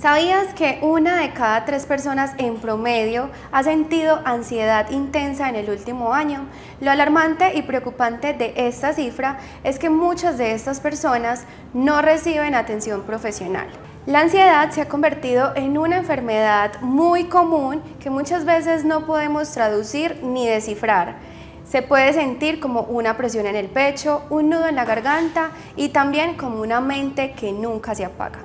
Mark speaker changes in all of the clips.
Speaker 1: ¿Sabías que 1 de cada 3 personas en promedio ha sentido ansiedad intensa en el último año? Lo alarmante y preocupante de esta cifra es que muchas de estas personas no reciben atención profesional. La ansiedad se ha convertido en una enfermedad muy común que muchas veces no podemos traducir ni descifrar. Se puede sentir como una presión en el pecho, un nudo en la garganta y también como una mente que nunca se apaga.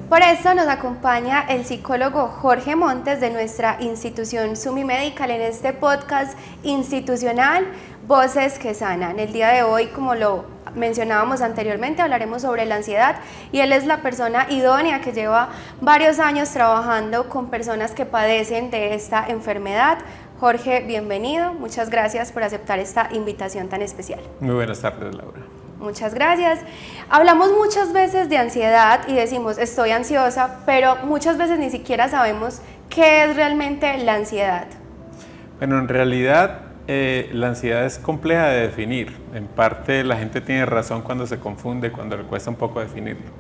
Speaker 1: Por eso nos acompaña el psicólogo Jorge Montes de nuestra institución Sumi Medical en este podcast institucional Voces que Sanan. El día de hoy, como lo mencionábamos anteriormente, hablaremos sobre la ansiedad y él es la persona idónea que lleva varios años trabajando con personas que padecen de esta enfermedad. Jorge, bienvenido. Muchas gracias por aceptar esta invitación tan especial.
Speaker 2: Muy buenas tardes, Laura.
Speaker 1: Muchas gracias. Hablamos muchas veces de ansiedad y decimos estoy ansiosa, pero muchas veces ni siquiera sabemos qué es realmente la ansiedad.
Speaker 2: Bueno, en realidad la ansiedad es compleja de definir. En parte la gente tiene razón cuando se confunde, cuando le cuesta un poco definirlo.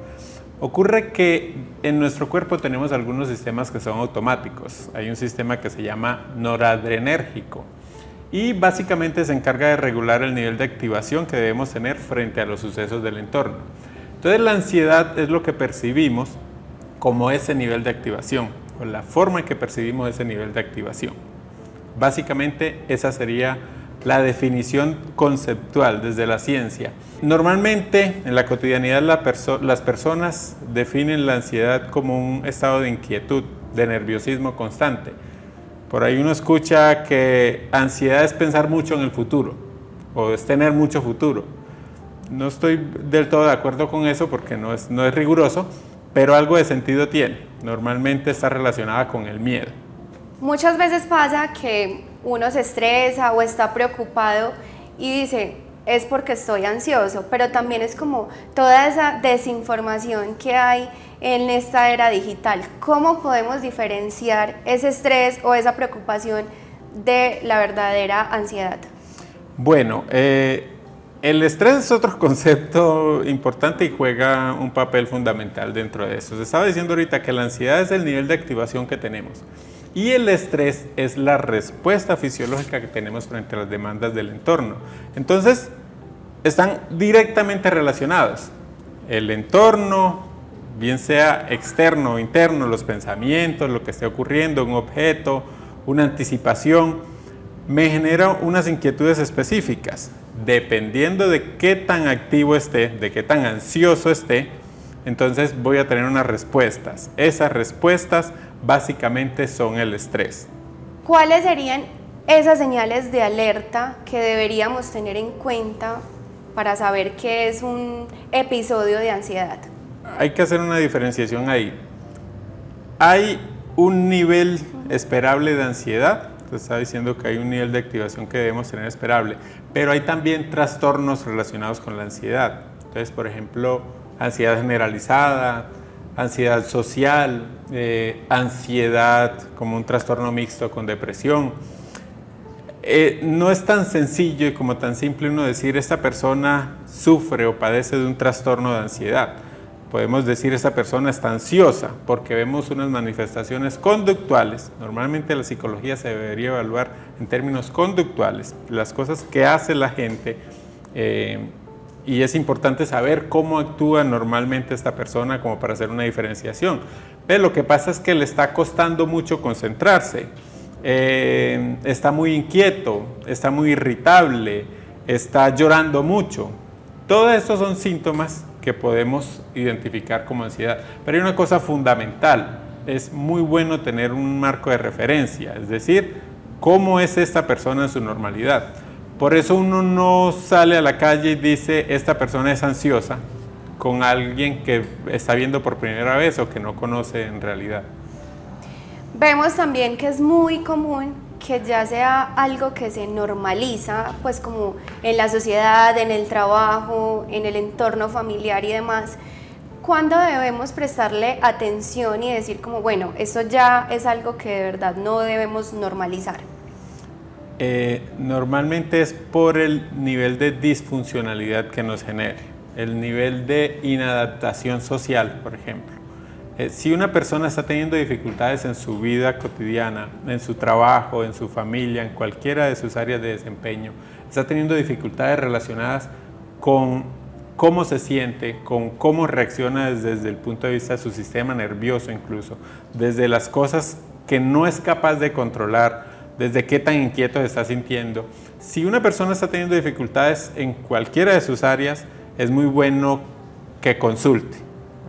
Speaker 2: Ocurre que en nuestro cuerpo tenemos algunos sistemas que son automáticos. Hay un sistema que se llama noradrenérgico. Y básicamente se encarga de regular el nivel de activación que debemos tener frente a los sucesos del entorno. Entonces la ansiedad es lo que percibimos como ese nivel de activación, o la forma en que percibimos ese nivel de activación. Básicamente esa sería la definición conceptual desde la ciencia. Normalmente en la cotidianidad las personas definen la ansiedad como un estado de inquietud, de nerviosismo constante. Por ahí uno escucha que ansiedad es pensar mucho en el futuro o es tener mucho futuro. No estoy del todo de acuerdo con eso porque no es riguroso, pero algo de sentido tiene. Normalmente está relacionada con el miedo.
Speaker 1: Muchas veces pasa que uno se estresa o está preocupado y dice, es porque estoy ansioso, pero también es como toda esa desinformación que hay en esta era digital. ¿Cómo podemos diferenciar ese estrés o esa preocupación de la verdadera ansiedad?
Speaker 2: Bueno, el estrés es otro concepto importante y juega un papel fundamental dentro de eso. Se estaba diciendo ahorita que la ansiedad es el nivel de activación que tenemos y el estrés es la respuesta fisiológica que tenemos frente a las demandas del entorno. Entonces, están directamente relacionados. El entorno, bien sea externo o interno, los pensamientos, lo que esté ocurriendo, un objeto, una anticipación, me genera unas inquietudes específicas. Dependiendo de qué tan activo esté, de qué tan ansioso esté, entonces voy a tener unas respuestas. Esas respuestas básicamente son el estrés.
Speaker 1: ¿Cuáles serían esas señales de alerta que deberíamos tener en cuenta para saber qué es un episodio de ansiedad?
Speaker 2: Hay que hacer una diferenciación ahí. Hay un nivel esperable de ansiedad, se está diciendo que hay un nivel de activación que debemos tener esperable, pero hay también trastornos relacionados con la ansiedad. Entonces, por ejemplo, ansiedad generalizada, ansiedad social, ansiedad como un trastorno mixto con depresión. No es tan sencillo y como tan simple uno decir esta persona sufre o padece de un trastorno de ansiedad. Podemos decir esta persona está ansiosa porque vemos unas manifestaciones conductuales. Normalmente la psicología se debería evaluar en términos conductuales, las cosas que hace la gente y es importante saber cómo actúa normalmente esta persona como para hacer una diferenciación. Pero lo que pasa es que le está costando mucho concentrarse. Está muy inquieto, está muy irritable, está llorando mucho. Todos estos son síntomas que podemos identificar como ansiedad. Pero hay una cosa fundamental, es muy bueno tener un marco de referencia, es decir, cómo es esta persona en su normalidad. Por eso uno no sale a la calle y dice esta persona es ansiosa con alguien que está viendo por primera vez o que no conoce en realidad.
Speaker 1: Vemos también que es muy común que ya sea algo que se normaliza, pues como en la sociedad, en el trabajo, en el entorno familiar y demás. ¿Cuándo debemos prestarle atención y decir como, bueno, esto ya es algo que de verdad no debemos normalizar?
Speaker 2: Normalmente es por el nivel de disfuncionalidad que nos genere, el nivel de inadaptación social, por ejemplo. Si una persona está teniendo dificultades en su vida cotidiana, en su trabajo, en su familia, en cualquiera de sus áreas de desempeño, está teniendo dificultades relacionadas con cómo se siente, con cómo reacciona desde el punto de vista de su sistema nervioso incluso, desde las cosas que no es capaz de controlar, desde qué tan inquieto se está sintiendo. Si una persona está teniendo dificultades en cualquiera de sus áreas, es muy bueno que consulte.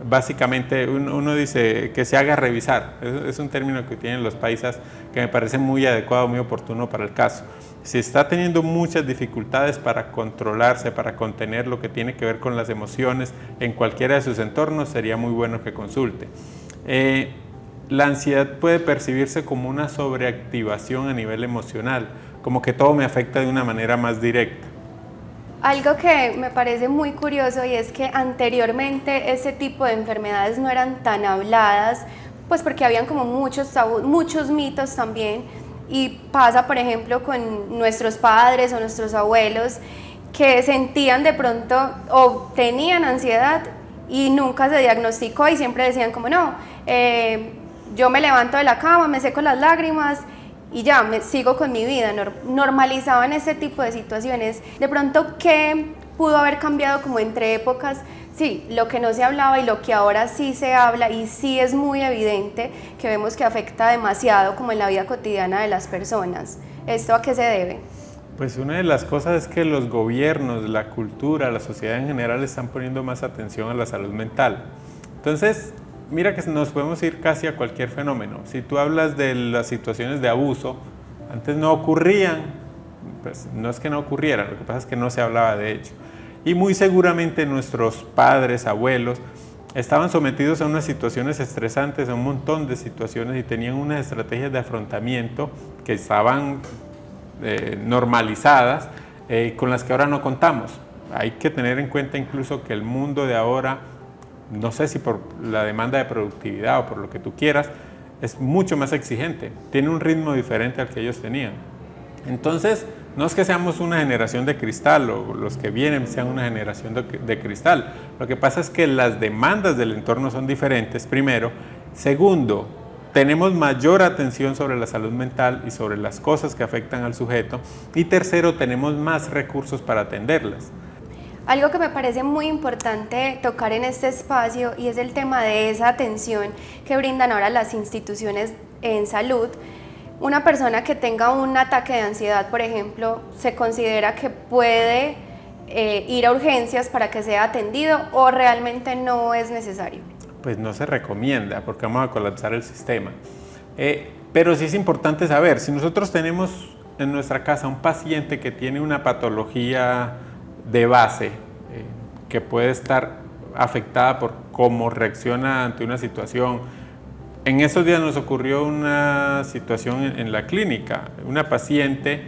Speaker 2: Básicamente uno dice que se haga revisar, es un término que tienen los paisas que me parece muy adecuado, muy oportuno para el caso. Si está teniendo muchas dificultades para controlarse, para contener lo que tiene que ver con las emociones en cualquiera de sus entornos, sería muy bueno que consulte. La ansiedad puede percibirse como una sobreactivación a nivel emocional, como que todo me afecta de una manera más directa.
Speaker 1: Algo que me parece muy curioso y es que anteriormente ese tipo de enfermedades no eran tan habladas, pues porque habían como muchos tabús, muchos mitos también, y pasa por ejemplo con nuestros padres o nuestros abuelos que sentían de pronto o tenían ansiedad y nunca se diagnosticó y siempre decían como no, yo me levanto de la cama, me seco las lágrimas y ya, sigo con mi vida. Normalizaban ese tipo de situaciones. De pronto, ¿qué pudo haber cambiado como entre épocas? Sí, lo que no se hablaba y lo que ahora sí se habla y sí es muy evidente que vemos que afecta demasiado como en la vida cotidiana de las personas. ¿Esto a qué se debe?
Speaker 2: Pues una de las cosas es que los gobiernos, la cultura, la sociedad en general están poniendo más atención a la salud mental. Entonces, mira que nos podemos ir casi a cualquier fenómeno. Si tú hablas de las situaciones de abuso, antes no ocurrían, pues no es que no ocurrieran, lo que pasa es que no se hablaba de ello. Y muy seguramente nuestros padres, abuelos, estaban sometidos a unas situaciones estresantes, a un montón de situaciones y tenían unas estrategias de afrontamiento que estaban normalizadas, con las que ahora no contamos. Hay que tener en cuenta incluso que el mundo de ahora, no sé si por la demanda de productividad o por lo que tú quieras, es mucho más exigente, tiene un ritmo diferente al que ellos tenían. Entonces, no es que seamos una generación de cristal o los que vienen sean una generación de cristal. Lo que pasa es que las demandas del entorno son diferentes, primero. Segundo, tenemos mayor atención sobre la salud mental y sobre las cosas que afectan al sujeto. Y tercero, tenemos más recursos para atenderlas.
Speaker 1: Algo que me parece muy importante tocar en este espacio y es el tema de esa atención que brindan ahora las instituciones en salud. Una persona que tenga un ataque de ansiedad, por ejemplo, se considera que puede ir a urgencias para que sea atendido o realmente no es necesario.
Speaker 2: Pues no se recomienda porque vamos a colapsar el sistema. Pero sí es importante saber, si nosotros tenemos en nuestra casa un paciente que tiene una patología de base, que puede estar afectada por cómo reacciona ante una situación. En estos días nos ocurrió una situación en la clínica, una paciente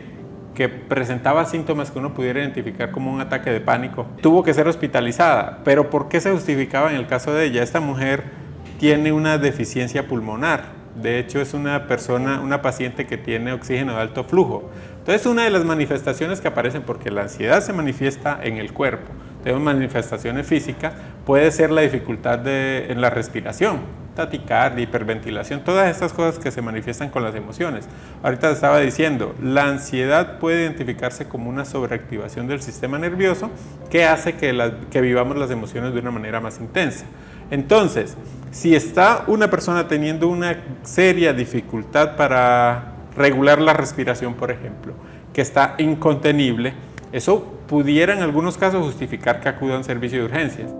Speaker 2: que presentaba síntomas que uno pudiera identificar como un ataque de pánico. Tuvo que ser hospitalizada, pero ¿por qué se justificaba en el caso de ella? Esta mujer tiene una deficiencia pulmonar. De hecho, es una paciente que tiene oxígeno de alto flujo. Entonces, una de las manifestaciones que aparecen, porque la ansiedad se manifiesta en el cuerpo, tenemos manifestaciones físicas, puede ser la dificultad en la respiración, taticardia, hiperventilación, todas estas cosas que se manifiestan con las emociones. Ahorita estaba diciendo, la ansiedad puede identificarse como una sobreactivación del sistema nervioso que hace que vivamos las emociones de una manera más intensa. Entonces, si está una persona teniendo una seria dificultad para regular la respiración, por ejemplo, que está incontenible, eso pudiera en algunos casos justificar que acuda a un servicio de urgencias.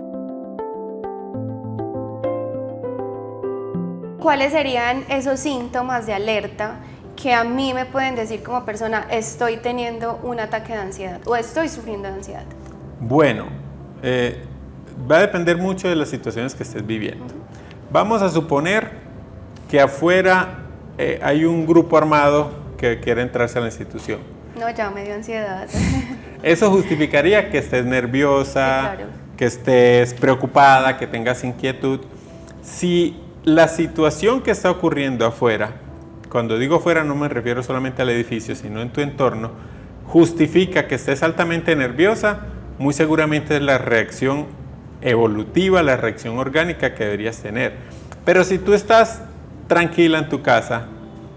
Speaker 1: ¿Cuáles serían esos síntomas de alerta que a mí me pueden decir como persona estoy teniendo un ataque de ansiedad o estoy sufriendo de ansiedad?
Speaker 2: Bueno, va a depender mucho de las situaciones que estés viviendo. Vamos a suponer que afuera hay un grupo armado que quiere entrarse a la institución.
Speaker 1: No, ya me dio ansiedad.
Speaker 2: Eso justificaría que estés nerviosa, sí, claro, que estés preocupada, que tengas inquietud. Si la situación que está ocurriendo afuera cuando digo fuera no me refiero solamente al edificio, sino en tu entorno, justifica que estés altamente nerviosa, muy seguramente es la reacción evolutiva, la reacción orgánica que deberías tener. Pero si tú estás tranquila en tu casa,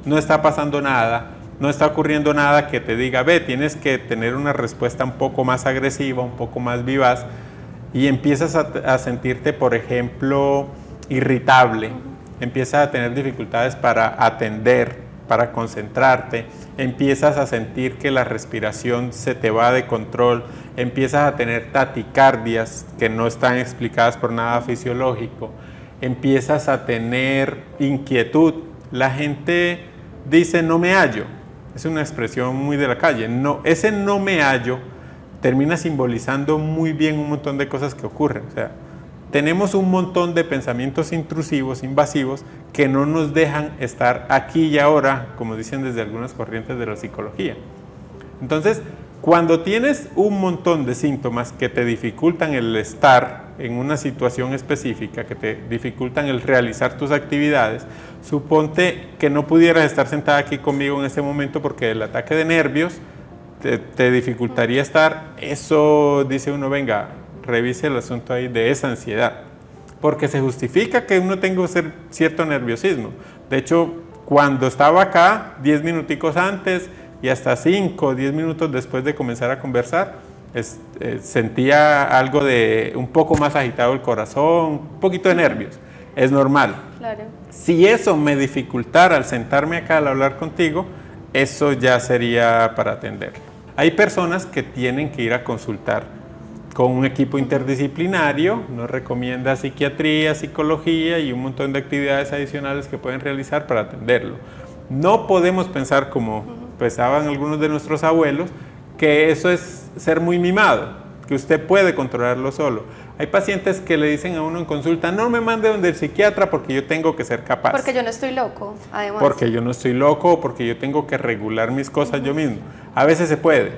Speaker 2: no está pasando nada, no está ocurriendo nada que te diga, ve, tienes que tener una respuesta un poco más agresiva, un poco más vivaz, y empiezas a sentirte, por ejemplo, irritable, empiezas a tener dificultades para atender, para concentrarte, empiezas a sentir que la respiración se te va de control, empiezas a tener taticardias que no están explicadas por nada fisiológico, empiezas a tener inquietud. La gente dice no me hallo, es una expresión muy de la calle. No, ese no me hallo termina simbolizando muy bien un montón de cosas que ocurren. O sea, tenemos un montón de pensamientos intrusivos, invasivos, que no nos dejan estar aquí y ahora, como dicen desde algunas corrientes de la psicología. Entonces, cuando tienes un montón de síntomas que te dificultan el estar en una situación específica, que te dificultan el realizar tus actividades, suponte que no pudieras estar sentada aquí conmigo en este momento porque el ataque de nervios te dificultaría estar. Eso dice uno, venga, revise el asunto ahí de esa ansiedad, porque se justifica que uno tenga cierto nerviosismo. De hecho, cuando estaba acá, 10 minuticos antes y hasta 5 o 10 minutos después de comenzar a conversar, sentía algo de un poco más agitado el corazón, un poquito de nervios. Es normal.
Speaker 1: Claro.
Speaker 2: Si eso me dificultara al sentarme acá al hablar contigo, eso ya sería para atender. Hay personas que tienen que ir a consultar con un equipo interdisciplinario, nos recomienda psiquiatría, psicología y un montón de actividades adicionales que pueden realizar para atenderlo. No podemos pensar como pensaban algunos de nuestros abuelos, que eso es ser muy mimado, que usted puede controlarlo solo. Hay pacientes que le dicen a uno en consulta, no me mande donde el psiquiatra porque yo tengo que ser capaz.
Speaker 1: Porque yo no estoy loco, además.
Speaker 2: Porque yo no estoy loco o porque yo tengo que regular mis cosas yo mismo. A veces se puede,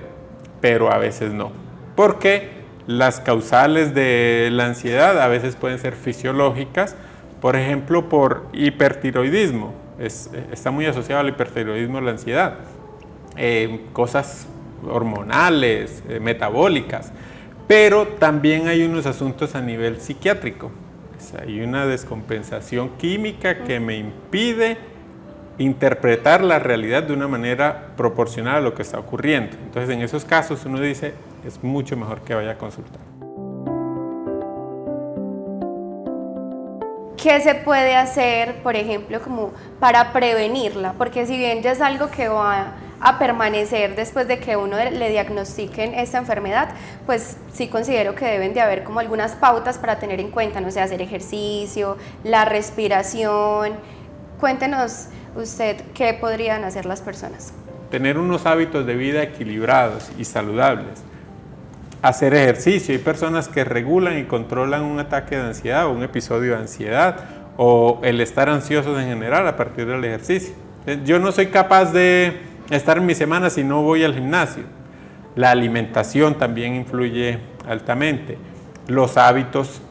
Speaker 2: pero a veces no. Porque las causales de la ansiedad a veces pueden ser fisiológicas, por ejemplo, por hipertiroidismo. Está muy asociado al hipertiroidismo la ansiedad. Cosas hormonales, metabólicas. Pero también hay unos asuntos a nivel psiquiátrico. Hay una descompensación química que me impide interpretar la realidad de una manera proporcional a lo que está ocurriendo. Entonces, en esos casos uno dice, es mucho mejor que vaya a consultar.
Speaker 1: ¿Qué se puede hacer, por ejemplo, como para prevenirla? Porque si bien ya es algo que va a permanecer después de que uno le diagnostiquen esta enfermedad, pues sí considero que deben de haber como algunas pautas para tener en cuenta, no sé, hacer ejercicio, la respiración. Cuéntenos usted qué podrían hacer las personas.
Speaker 2: Tener unos hábitos de vida equilibrados y saludables. Hacer ejercicio. Hay personas que regulan y controlan un ataque de ansiedad o un episodio de ansiedad o el estar ansiosos en general a partir del ejercicio. Yo no soy capaz de estar en mi semana si no voy al gimnasio. La alimentación también influye altamente. Los hábitos,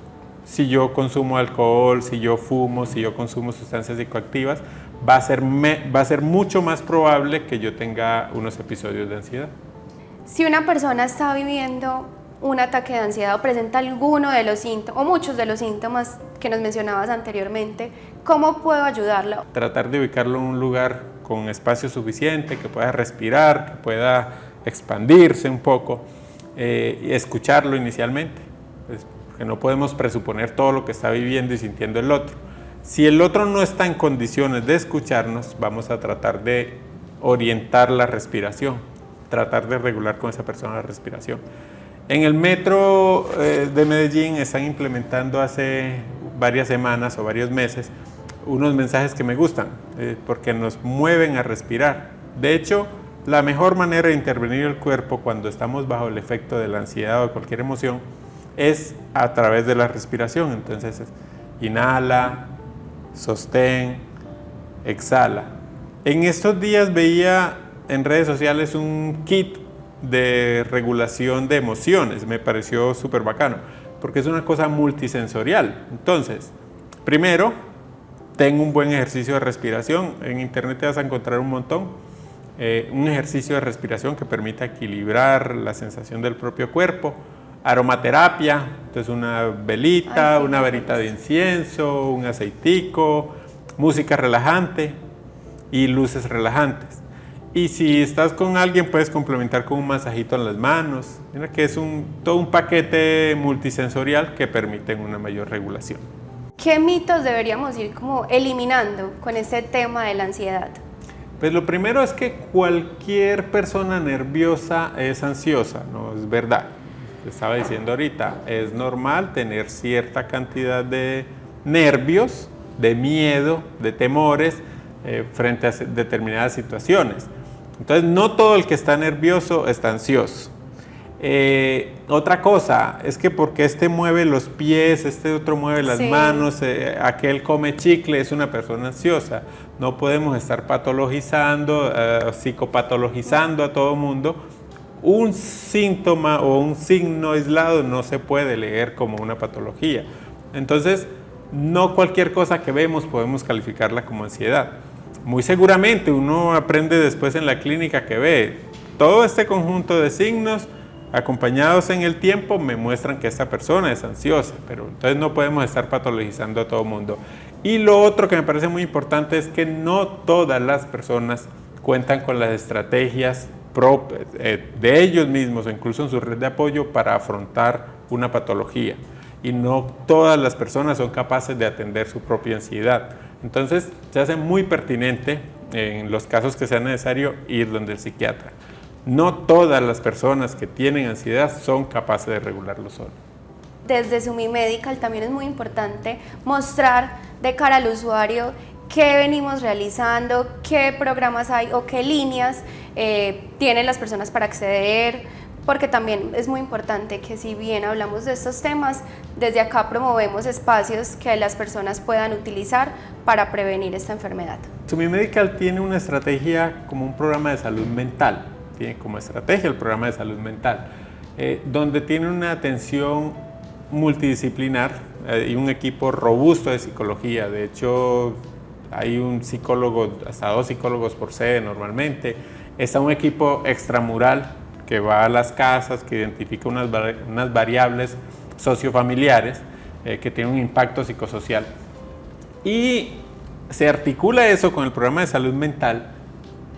Speaker 2: si yo consumo alcohol, si yo fumo, si yo consumo sustancias psicoactivas, va a ser mucho más probable que yo tenga unos episodios de ansiedad.
Speaker 1: Si una persona está viviendo un ataque de ansiedad o presenta alguno de los síntomas o muchos de los síntomas que nos mencionabas anteriormente, ¿cómo puedo ayudarla?
Speaker 2: Tratar de ubicarlo en un lugar con espacio suficiente, que pueda respirar, que pueda expandirse un poco, y escucharlo inicialmente, pues, porque no podemos presuponer todo lo que está viviendo y sintiendo el otro. Si el otro no está en condiciones de escucharnos, vamos a tratar de orientar la respiración, tratar de regular con esa persona la respiración. En el metro de Medellín están implementando hace varias semanas o varios meses unos mensajes que me gustan, porque nos mueven a respirar. De hecho, la mejor manera de intervenir el cuerpo cuando estamos bajo el efecto de la ansiedad o de cualquier emoción es a través de la respiración. Entonces, inhala, sostén, exhala. En estos días veía en redes sociales un kit de regulación de emociones. Me pareció súper bacano, porque es una cosa multisensorial. Entonces, primero, ten un buen ejercicio de respiración. En internet te vas a encontrar un montón. Un ejercicio de respiración que permita equilibrar la sensación del propio cuerpo. Aromaterapia, entonces una velita, una varita de incienso, un aceitico, música relajante y luces relajantes. Y si estás con alguien, puedes complementar con un masajito en las manos. Mira que es todo un paquete multisensorial que permite una mayor regulación.
Speaker 1: ¿Qué mitos deberíamos ir como eliminando con este tema de la ansiedad?
Speaker 2: Pues lo primero es que cualquier persona nerviosa es ansiosa, no es verdad. Te estaba diciendo ahorita, es normal tener cierta cantidad de nervios, de miedo, de temores frente a determinadas situaciones. Entonces, no todo el que está nervioso está ansioso. Otra cosa es que porque este mueve los pies, este otro mueve las manos, aquel come chicle, es una persona ansiosa. No podemos estar patologizando, psicopatologizando a todo mundo. Un síntoma o un signo aislado no se puede leer como una patología. Entonces, no cualquier cosa que vemos podemos calificarla como ansiedad. Muy seguramente uno aprende después en la clínica que ve todo este conjunto de signos acompañados en el tiempo me muestran que esta persona es ansiosa, pero entonces no podemos estar patologizando a todo mundo. Y lo otro que me parece muy importante es que no todas las personas cuentan con las estrategias de ellos mismos o incluso en su red de apoyo para afrontar una patología. Y no todas las personas son capaces de atender su propia ansiedad. Entonces se hace muy pertinente en los casos que sea necesario ir donde el psiquiatra. No todas las personas que tienen ansiedad son capaces de regularlo solo.
Speaker 1: Desde Sumi Medical también es muy importante mostrar de cara al usuario qué venimos realizando, qué programas hay o qué líneas tienen las personas para acceder, porque también es muy importante que si bien hablamos de estos temas, desde acá promovemos espacios que las personas puedan utilizar para prevenir esta enfermedad.
Speaker 2: Sumi Medical tiene una estrategia como un programa de salud mental, tiene como estrategia el programa de salud mental, donde tiene una atención multidisciplinar y un equipo robusto de psicología. De hecho, hay un psicólogo, hasta 2 psicólogos por sede normalmente. Está un equipo extramural que va a las casas, que identifica unas variables sociofamiliares que tienen un impacto psicosocial. Y se articula eso con el programa de salud mental,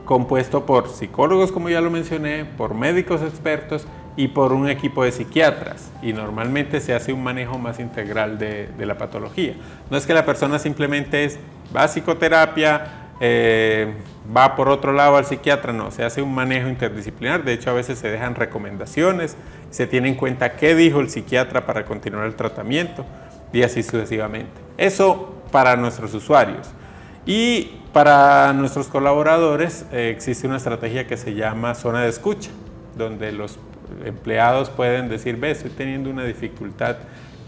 Speaker 2: compuesto por psicólogos, como ya lo mencioné, por médicos expertos y por un equipo de psiquiatras. Y normalmente se hace un manejo más integral de la patología. No es que la persona simplemente va a psicoterapia, va por otro lado al psiquiatra, no, se hace un manejo interdisciplinar. De hecho, a veces se dejan recomendaciones, se tiene en cuenta qué dijo el psiquiatra para continuar el tratamiento y así sucesivamente. Eso para nuestros usuarios. Y para nuestros colaboradores existe una estrategia que se llama zona de escucha, donde los empleados pueden decir, ve, estoy teniendo una dificultad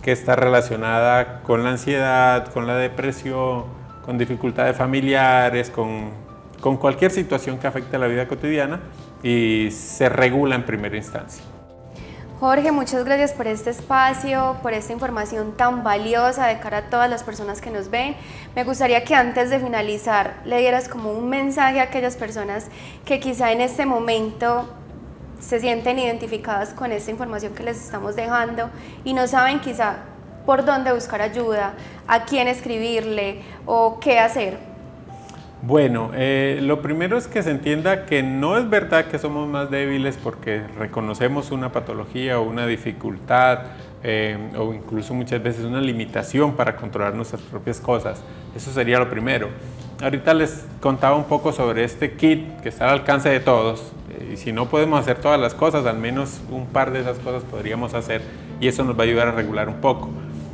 Speaker 2: que está relacionada con la ansiedad, con la depresión, con dificultades familiares, con cualquier situación que afecte a la vida cotidiana y se regula en primera instancia.
Speaker 1: Jorge, muchas gracias por este espacio, por esta información tan valiosa de cara a todas las personas que nos ven. Me gustaría que antes de finalizar le dieras como un mensaje a aquellas personas que quizá en este momento se sienten identificadas con esta información que les estamos dejando y no saben quizá por dónde buscar ayuda, a quién escribirle o qué hacer.
Speaker 2: Bueno, lo primero es que se entienda que no es verdad que somos más débiles porque reconocemos una patología o una dificultad o incluso muchas veces una limitación para controlar nuestras propias cosas. Eso sería lo primero. Ahorita les contaba un poco sobre este kit que está al alcance de todos y si no podemos hacer todas las cosas, al menos un par de esas cosas podríamos hacer y eso nos va a ayudar a regular un poco.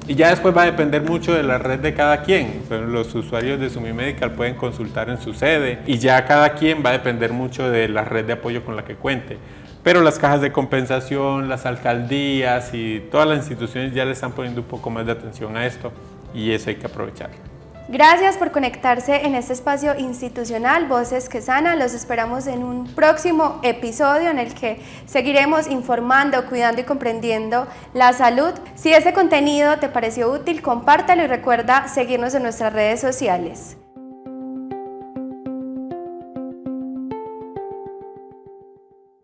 Speaker 2: Y ya después va a depender mucho de la red de cada quien. Los usuarios de Sumi Medical pueden consultar en su sede y ya cada quien va a depender mucho de la red de apoyo con la que cuente. Pero las cajas de compensación, las alcaldías y todas las instituciones ya le están poniendo un poco más de atención a esto y eso hay que aprovecharlo.
Speaker 1: Gracias por conectarse en este espacio institucional Voces que Sanan. Los esperamos en un próximo episodio en el que seguiremos informando, cuidando y comprendiendo la salud. Si este contenido te pareció útil, compártelo y recuerda seguirnos en nuestras redes sociales.